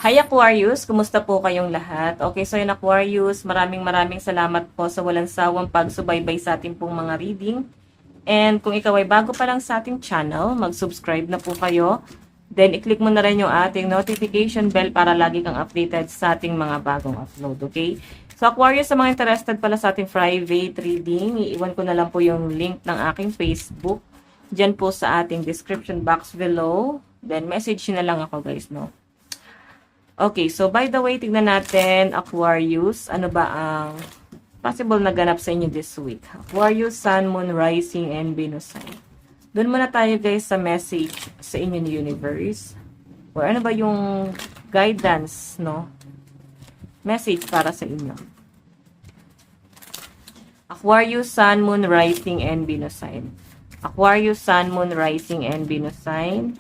Hi Aquarius, kumusta po kayong lahat? Okay, so yun Aquarius, maraming salamat po sa walang sawang pagsubaybay sa ating pong mga reading. And kung ikaw ay bago pa lang sa ating channel, mag-subscribe na po kayo. Then, i-click mo na rin yung ating notification bell para lagi kang updated sa ating mga bagong upload, okay? So Aquarius, sa mga interested pala sa ating private reading, iiwan ko na lang po yung link ng aking Facebook. Diyan po sa ating description box below. Then, message na lang ako guys, no? Okay, so by the way, tignan natin, Aquarius, ano ba ang possible na ganap sa inyo this week? Aquarius, Sun, Moon, Rising, and Venus sign. Doon muna tayo guys sa message sa inyo ni Universe. Or ano ba yung guidance, no? Message para sa inyo. Aquarius, Sun, Moon, Rising, and Venus sign. Aquarius, Sun, Moon, Rising, and Venus sign.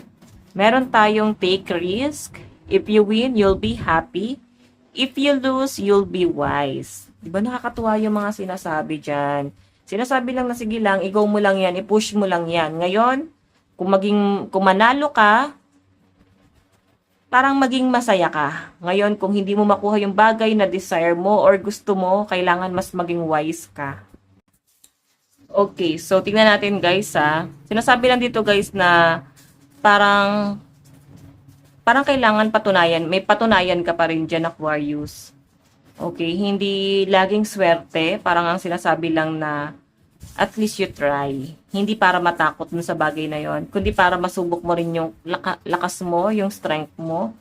Meron tayong take risk. If you win, you'll be happy. If you lose, you'll be wise. Diba nakakatuwa yung mga sinasabi dyan? Sinasabi lang na sige lang, i-go mo lang yan, i-push mo lang yan. Ngayon, kung manalo ka, parang maging masaya ka. Ngayon, kung hindi mo makuha yung bagay na desire mo or gusto mo, kailangan mas maging wise ka. Okay, so tingnan natin guys ha. Sinasabi lang dito guys na parang kailangan patunayan. May patunayan ka pa rin dyan, Aquarius. Okay, hindi laging swerte. Parang ang sinasabi lang na at least you try. Hindi para matakot mo sa bagay na yon, kundi para masubok mo rin yung lakas mo, yung strength mo.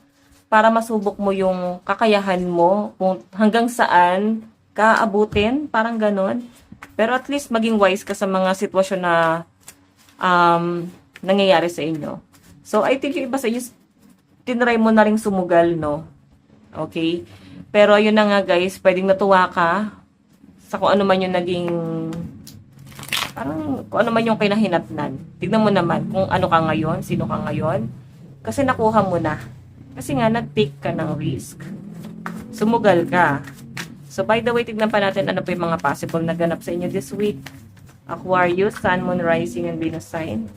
Para masubok mo yung kakayahan mo, kung hanggang saan ka abutin, parang ganon. Pero at least maging wise ka sa mga sitwasyon na nangyayari sa inyo. So, I think yung iba sa inyo, tinry mo na rin sumugal, no? Okay? Pero, yun na nga, guys, pwedeng natuwa ka sa kung ano man yung naging, parang, kung ano man yung kinahinatnan. Tignan mo naman kung ano ka ngayon, sino ka ngayon. Kasi nakuha mo na. Kasi nga, nag-take ka ng risk. Sumugal ka. So, by the way, tignan pa natin ano pa yung mga possible na ganap sa inyo this week. Aquarius, Sun, Moon, Rising, and Venus sign.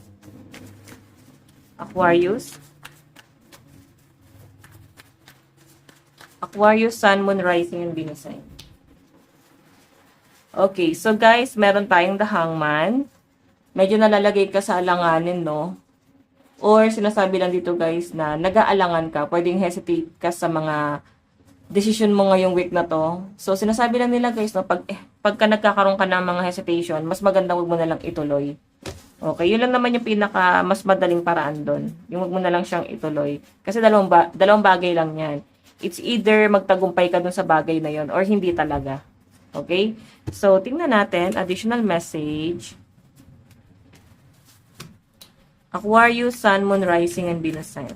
Aquarius. Aquarius, Sun, Moon, Rising, and Venus sign. Okay, so guys, meron tayong the Hangman. Medyo nalalagay ka sa alanganin, no? Or sinasabi lang dito guys na nag-aalangan ka, pwedeng hesitate ka sa mga decision mo ngayong week na to. So sinasabi lang nila guys, no, pagka nagkakaroon ka ng mga hesitation, mas maganda wag mo na lang ituloy. Okay, yun lang naman yung pinaka mas madaling paraan doon. Yung wag mo na lang siyang ituloy. Kasi dalawang bagay lang yan. It's either magtagumpay ka dun sa bagay na yon or hindi talaga. Okay? So, tingnan natin. Additional message. Aquarius, Sun, Moon, Rising, and Venus sign.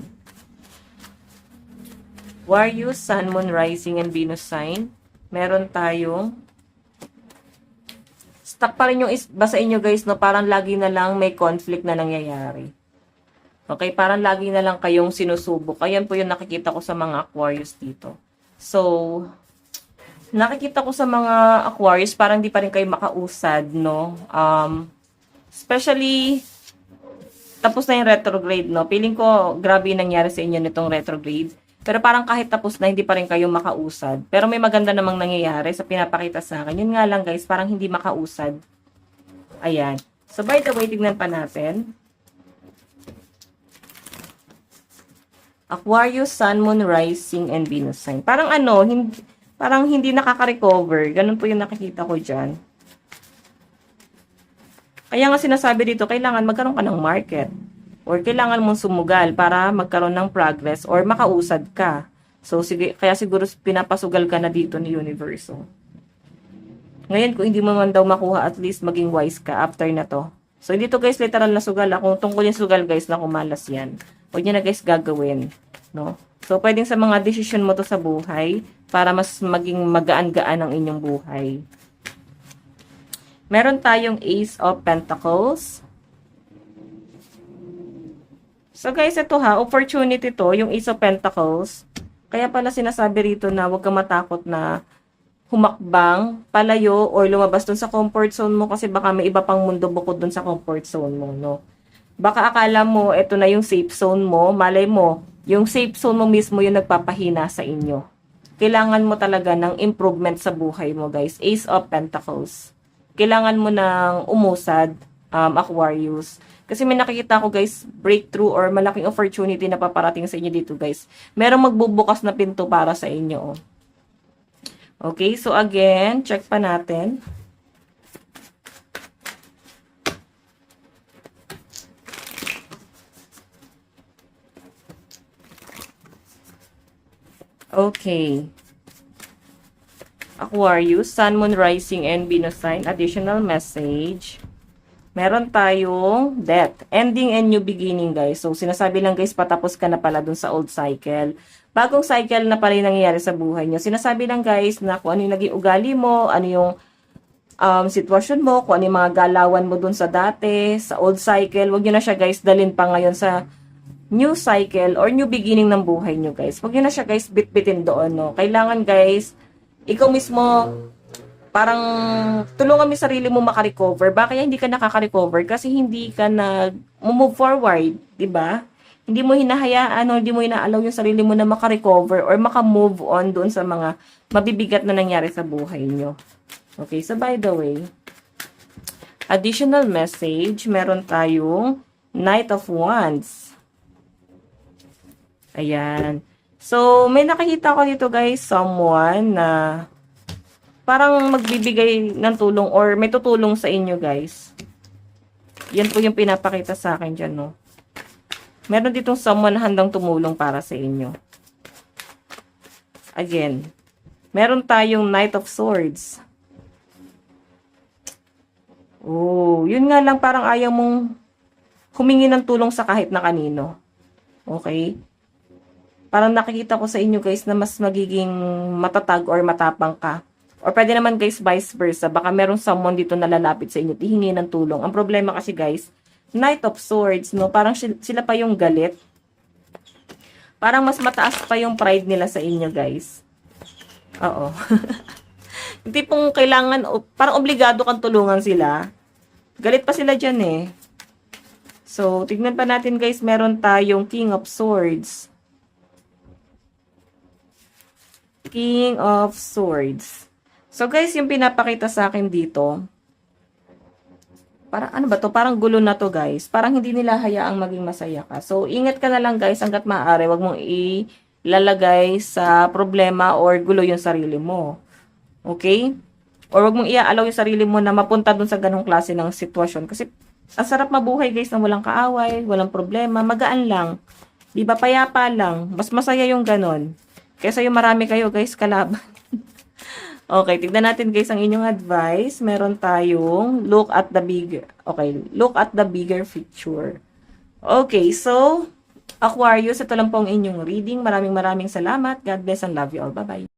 Aquarius, Sun, Moon, Rising, and Venus sign. Meron tayong stuck pa rin yung iba sa inyo guys, no? Parang lagi na lang may conflict na nangyayari. Okay, parang lagi na lang kayong sinusubok. Ayan po yung nakikita ko sa mga Aquarius dito. So, nakikita ko sa mga Aquarius, parang di pa rin kayo makausad, no? Especially, tapos na yung retrograde, no? Feeling ko, grabe yung nangyari sa inyo nitong retrograde. Pero parang kahit tapos na, hindi pa rin kayo makausad. Pero may maganda namang nangyayari sa pinapakita sa akin. Yun nga lang, guys, parang hindi makausad. Ayan. So, by the way, tignan pa natin. Aquarius, Sun, Moon, Rising, and Venus sign. Parang parang hindi nakaka-recover. Ganun po yung nakikita ko dyan. Kaya nga sinasabi dito, kailangan magkaroon ka ng market. Or kailangan mong sumugal para magkaroon ng progress or makausad ka. So, kaya siguro pinapasugal ka na dito ni Universe. Ngayon, kung hindi mo man daw makuha, at least maging wise ka after na to. So, hindi to guys literal na sugal. Kung tungkol yung sugal guys, na kumalas yan. Huwag niya na guys gagawin. No? So, pwedeng sa mga decision mo to sa buhay para mas maging magaan-gaan ang inyong buhay. Meron tayong Ace of Pentacles. So, guys, ito ha, opportunity to, yung Ace of Pentacles. Kaya pala sinasabi rito na huwag kang matakot na humakbang, palayo, or lumabas dun sa comfort zone mo kasi baka may iba pang mundo bukod dun sa comfort zone mo, no? Baka akala mo, ito na yung safe zone mo, malay mo, Yung safe zone mo mismo yung nagpapahina sa inyo. Kailangan mo talaga ng improvement sa buhay mo, guys. Ace of Pentacles. Kailangan mo ng umusad, Aquarius. Kasi may nakikita ko, guys, breakthrough or malaking opportunity na paparating sa inyo dito, guys. Merong magbubukas na pinto para sa inyo, oh. Okay, so again, check pa natin. Okay. Aquarius, Sun, Moon, Rising, and Venus sign. Additional message. Meron tayong death. Ending and new beginning, guys. So, sinasabi lang, guys, patapos ka na pala dun sa old cycle. Bagong cycle na pala yung nangyayari sa buhay nyo. Sinasabi lang, guys, na kung ano yung naging ugali mo, ano yung sitwasyon mo, kung ano yung mga galawan mo dun sa dati, sa old cycle. Huwag nyo na siya, guys, dalin pa ngayon sa new cycle or new beginning ng buhay nyo, guys. Huwag nyo na siya, guys, bitbitin doon, no? Kailangan, guys, ikaw mismo, parang tulungan mo yung sarili mo makarecover. Bakit hindi ka nakaka-recover? Kasi hindi ka nag-move forward, di ba? Hindi mo hinahayaan o hindi mo inaalaw yung sarili mo na makarecover or makamove on doon sa mga mabibigat na nangyari sa buhay nyo. Okay, so by the way, additional message, meron tayong Knight of Wands. Ayan. So, may nakikita ko dito, guys, someone na parang magbibigay ng tulong or may tutulong sa inyo, guys. Yan po yung pinapakita sa akin dyan, no? Meron ditong someone na handang tumulong para sa inyo. Again, meron tayong Knight of Swords. Oh, yun nga lang, parang ayaw mong humingi ng tulong sa kahit na kanino. Okay? Parang nakikita ko sa inyo, guys, na mas magiging matatag or matapang ka. Or pwede naman, guys, vice versa. Baka merong someone dito na lalapit sa inyo, hihingi ng tulong. Ang problema kasi, guys, Knight of Swords, no? Parang sila pa yung galit. Parang mas mataas pa yung pride nila sa inyo, guys. Oo. Hindi pong kailangan, parang obligado kang tulungan sila. Galit pa sila dyan, eh. So, tignan pa natin, guys, meron tayong King of Swords. King of Swords. So, guys, yung pinapakita sa akin dito, parang, ano ba to? Parang gulo na to, guys. Parang hindi nila hayaang maging masaya ka. So, ingat ka na lang, guys, hanggat maaari. Huwag mong ilalagay sa problema or gulo yung sarili mo. Okay? Or huwag mong iaalaw yung sarili mo na mapunta dun sa ganong klase ng sitwasyon. Kasi, ang sarap mabuhay, guys, na walang kaaway, walang problema, magaan lang. Di ba? Payapa lang. Mas masaya yung ganon. Kesa yung marami kayo, guys, kalaban. Okay, tignan natin, guys, ang inyong advice. Meron tayong look at the bigger picture. Okay, so, Aquarius, ito lang po ang inyong reading. Maraming salamat. God bless and love you all. Bye-bye.